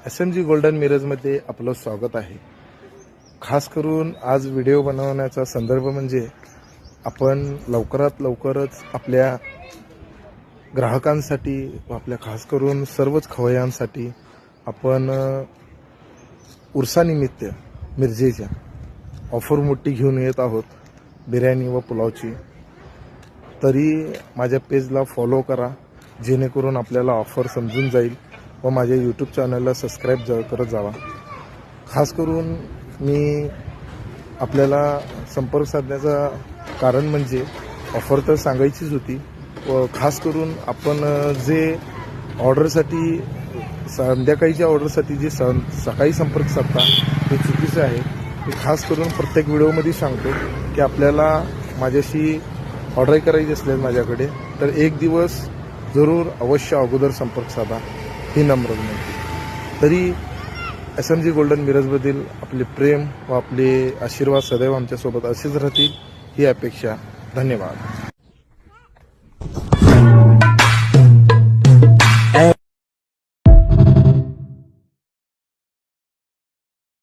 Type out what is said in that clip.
SMG golden मिरजमध्ये आपलं स्वागत आहे। खास करून आज व्हिडिओ बनवण्याचा संदर्भ म्हणजे आपण लवकरच आपल्या ग्राहकांसाठी व आपल्या खास करून सर्वच खवय्यांसाठी आपण उर्सानिमित्त मिरजेच्या ऑफर मोठी घेऊन येत आहोत, बिर्याणी व पुलावची। तरी माझ्या पेजला फॉलो करा जेणेकरून आपल्याला ऑफर समजून जाईल व माझ्या यूट्यूब चॅनलला सबस्क्राईब करत जावा। खास करून मी आपल्याला संपर्क साधण्याचा कारण म्हणजे ऑफर तर सांगायचीच होती व खास करून आपण जे ऑर्डरसाठी संध्याकाळीच्या ऑर्डरसाठी जे सकाळी संपर्क साधता ते चुकीचं आहे। मी खास करून प्रत्येक व्हिडिओमध्ये सांगतो की आपल्याला माझ्याशी ऑर्डर करायची असल्यास माझ्याकडे तर एक दिवस जरूर अवश्य अगोदर संपर्क साधा, ही नम्र विनंती। तरी SMG गोल्डन मिरजमधील आपले प्रेम व आपले आशीर्वाद सदैव आमच्यासोबत असेच राहतील ही अपेक्षा। धन्यवाद।